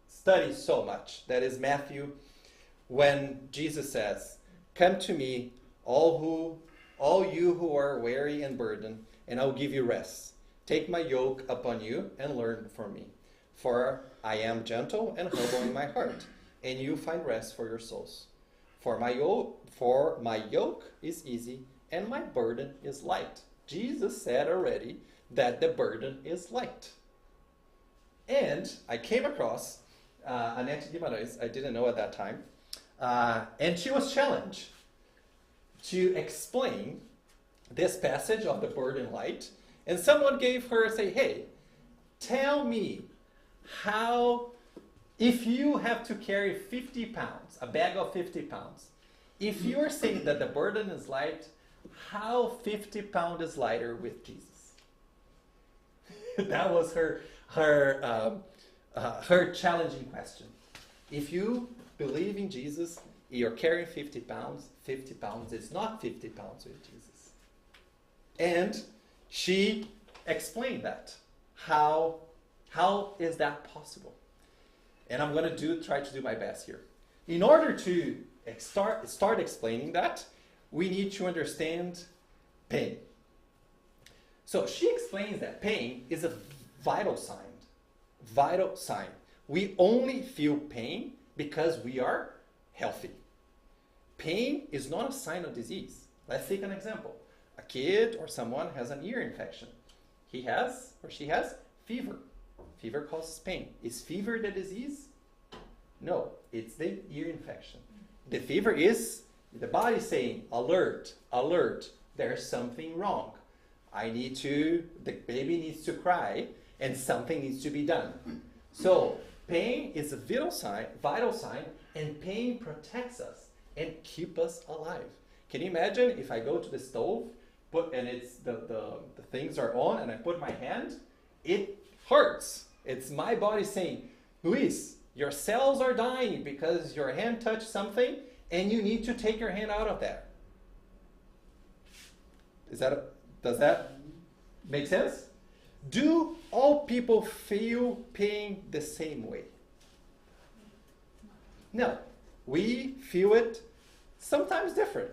Speaker 2: studied so much. That is Matthew, when Jesus says, "Come to me, all you who are weary and burdened, and I will give you rest. Take my yoke upon you and learn from me. For I am gentle and humble in my heart, and you find rest for your souls. For my yoke is easy and my burden is light." Jesus said already that the burden is light. And I came across Annette Guimarães, I didn't know at that time, and she was challenged to explain this passage of the burden light. And someone gave her, say, hey, tell me how, if you have to carry 50 pounds, a bag of 50 pounds, if you're saying that the burden is light, how 50 pounds is lighter with Jesus? That was her challenging question. If you believe in Jesus, you're carrying 50 pounds is not 50 pounds with Jesus. And she explained that. How is that possible? And I'm going to try to do my best here. In order to start explaining that, we need to understand pain. So she explains that pain is a vital sign. Vital sign. We only feel pain because we are healthy. Pain is not a sign of disease. Let's take an example. A kid or someone has an ear infection. He has or she has fever. Fever causes pain. Is fever the disease? No, it's the ear infection. The fever is the body saying, alert, alert, there's something wrong. The baby needs to cry and something needs to be done. So pain is a vital sign, and pain protects us and keep us alive. Can you imagine if I go to the stove, and it's the things are on, and I put my hand, it hurts. It's my body saying, Luis, your cells are dying because your hand touched something and you need to take your hand out of that. Does that make sense? Do all people feel pain the same way? No. We feel it sometimes different.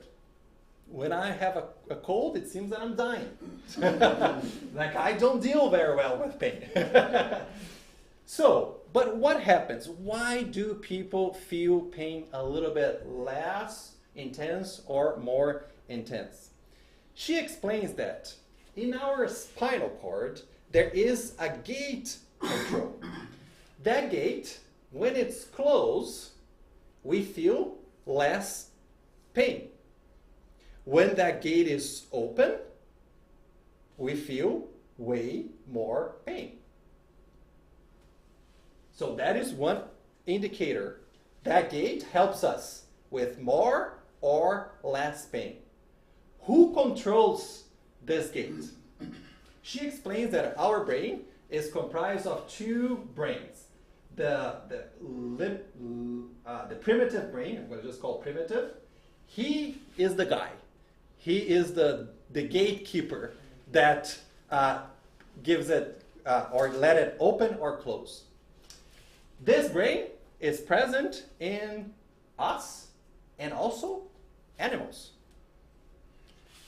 Speaker 2: When I have a cold, it seems that I'm dying. Like I don't deal very well with pain. So, but what happens? Why do people feel pain a little bit less intense or more intense? She explains that in our spinal cord, there is a gate control. That gate, when it's closed, we feel less pain. When that gate is open, we feel way more pain. So that is one indicator. That gate helps us with more or less pain. Who controls this gate? She explains that our brain is comprised of two brains. The primitive brain, I'm going to just call it primitive, he is the guy. He is the gatekeeper that gives it or let it open or close. This brain is present in us and also animals.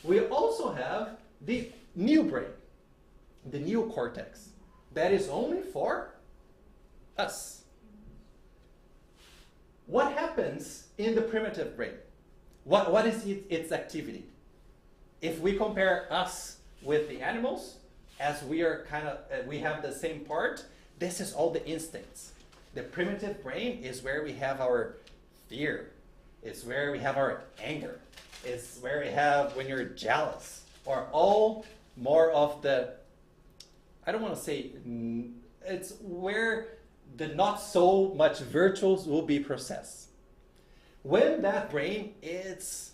Speaker 2: We also have the new brain, the neocortex, that is only for us. What happens in the primitive brain? What is its activity? If we compare us with the animals, as we are we have the same part, this is all the instincts. The primitive brain is where we have our fear. It's where we have our anger. It's where we have when you're jealous, or all more of the, I don't want to say, it's where the not so much virtuals will be processed. When that brain is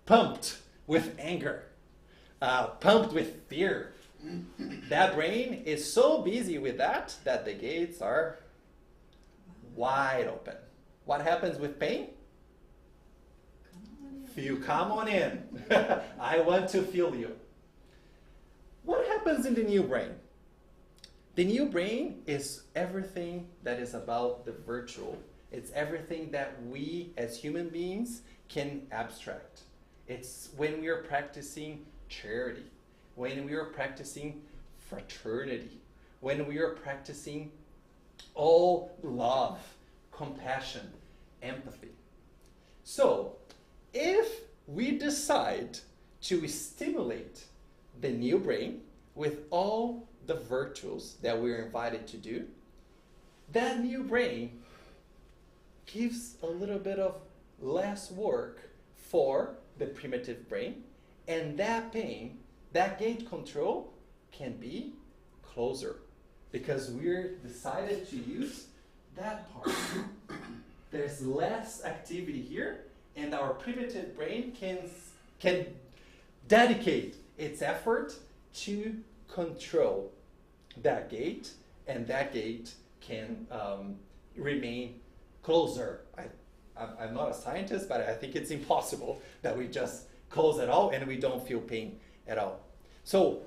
Speaker 2: pumped with anger, pumped with fear, that brain is so busy with that the gates are wide open. What happens with pain? Come on in. I want to feel you. What happens in the new brain? The new brain is everything that is about the virtual. It's everything that we as human beings can abstract. It's when we are practicing charity, when we are practicing fraternity, when we are practicing all love, compassion, empathy. So, if we decide to stimulate the new brain with all the virtues that we're invited to do, that new brain gives a little bit of less work for the primitive brain, and that pain, that gate control can be closer because we're decided to use that part. There's less activity here, and our primitive brain can dedicate its effort to control that gate, and that gate can remain closer. I'm not a scientist, but I think it's impossible that we just close it all and we don't feel pain at all. So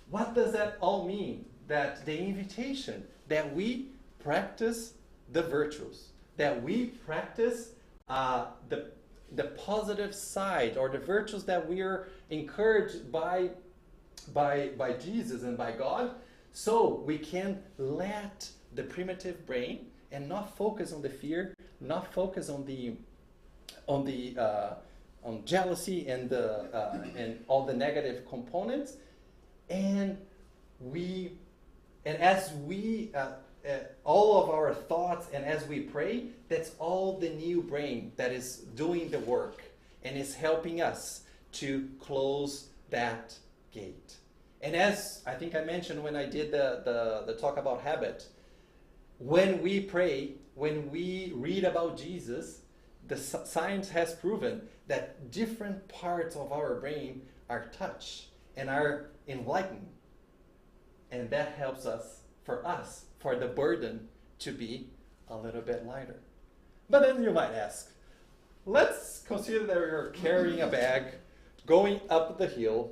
Speaker 2: what does that all mean? That the invitation that we practice the virtues, that we practice the positive side or the virtues that we are encouraged by Jesus and by God, so we can let the primitive brain and not focus on the fear, not focus on jealousy and all the negative components, and as we all of our thoughts and as we pray, that's all the new brain that is doing the work and is helping us to close that gate. And as I think I mentioned when I did the talk about habit, when we pray, when we read about Jesus, the science has proven that different parts of our brain are touched and are enlightened. And that helps us, for the burden to be a little bit lighter. But then you might ask, let's consider that you're carrying a bag going up the hill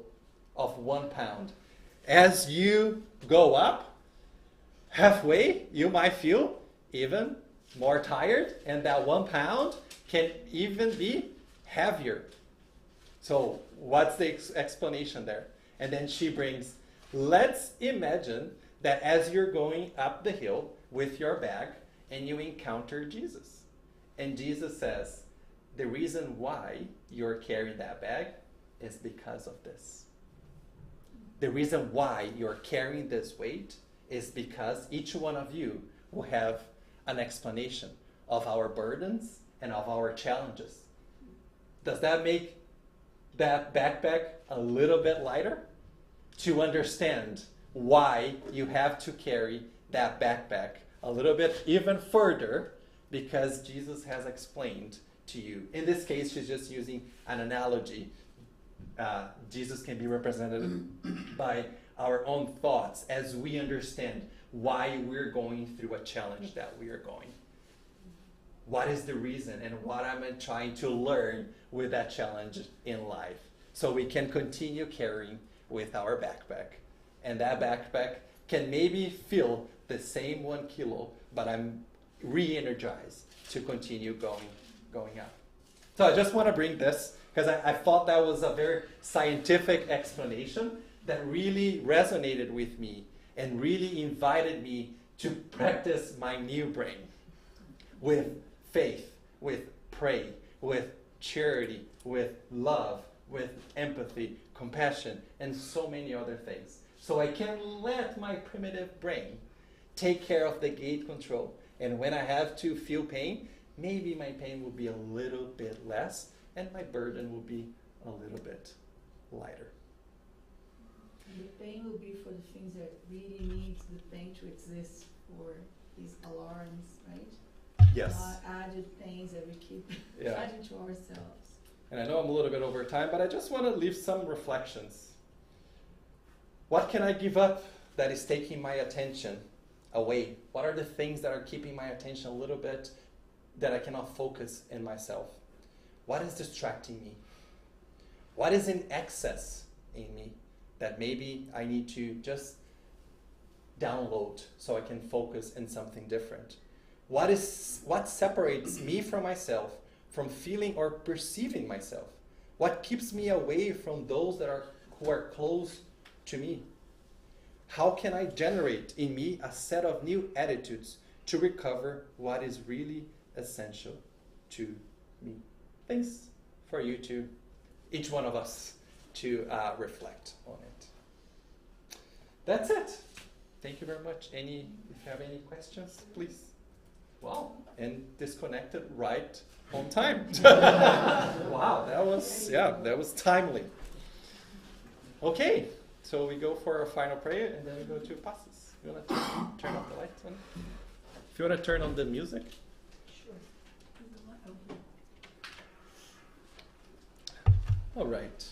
Speaker 2: of 1 pound. As you go up, halfway, you might feel even more tired, and that 1 pound can even be heavier. So what's the explanation there? And then she brings, let's imagine that as you're going up the hill with your bag and you encounter Jesus. And Jesus says, the reason why you're carrying that bag is because of this. The reason why you're carrying this weight is because each one of you will have an explanation of our burdens and of our challenges. Does that make that backpack a little bit lighter? To understand why you have to carry that backpack a little bit even further, because Jesus has explained to you. In this case, she's just using an analogy. Jesus can be represented by our own thoughts as we understand why we're going through a challenge that we are going. What is the reason and what am I trying to learn with that challenge in life? So we can continue carrying with our backpack. And that backpack can maybe feel the same 1 kilo, but I'm re-energized to continue going up. So I just want to bring this because I thought that was a very scientific explanation that really resonated with me and really invited me to practice my new brain with faith, with pray, with charity, with love, with empathy, compassion, and so many other things. So I can let my primitive brain take care of the gate control. And when I have to feel pain, maybe my pain will be a little bit less and my burden will be a little bit lighter.
Speaker 1: And the pain will be for the things that really need the pain to exist, for these alarms, right?
Speaker 2: Yes.
Speaker 1: Added things that we keep adding to ourselves.
Speaker 2: And I know I'm a little bit over time, but I just want to leave some reflections. What can I give up that is taking my attention away? What are the things that are keeping my attention a little bit that I cannot focus in myself? What is distracting me? What is in excess in me that maybe I need to just download so I can focus in something different? What separates me from myself, from feeling or perceiving myself? What keeps me away from those who are close to me? How can I generate in me a set of new attitudes to recover what is really essential to me? Things for you to, each one of us, to reflect on it. That's it. Thank you very much. If you have any questions, please. Wow, and disconnected right on time. Wow, that was timely. Okay, so we go for our final prayer and then we go to passes. You want to turn off the lights on? If you want to turn on the music.
Speaker 1: Sure.
Speaker 2: All right.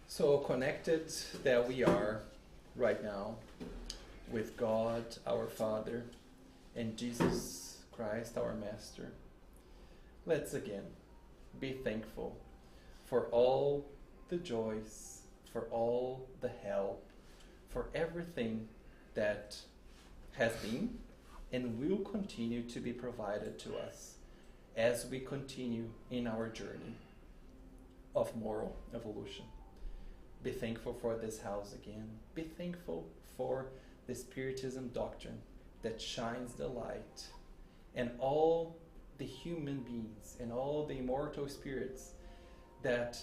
Speaker 2: So connected that we are right now with God, our Father, and Jesus Christ, our Master. Let's again be thankful for all the joys, for all the help, for everything that has been and will continue to be provided to us as we continue in our journey of moral evolution. Be thankful for this house again. Be thankful for the Spiritism doctrine that shines the light, and all the human beings and all the immortal spirits that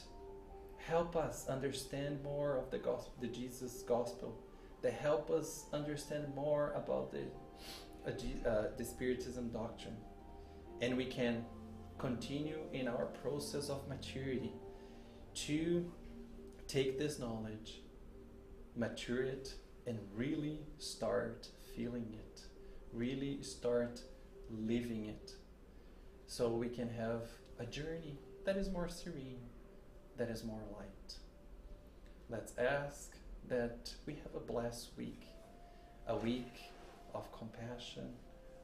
Speaker 2: help us understand more of the gospel, the Jesus gospel, that help us understand more about the Spiritism doctrine. And we can continue in our process of maturity to take this knowledge, mature it, and really start feeling it, really start living it, so we can have a journey that is more serene, that is more light. Let's ask that we have a blessed week, a week of compassion,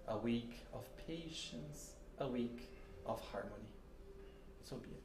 Speaker 2: a week of patience, a week of harmony. So be it.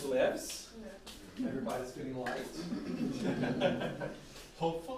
Speaker 2: lives. Everybody's feeling light. Hopefully.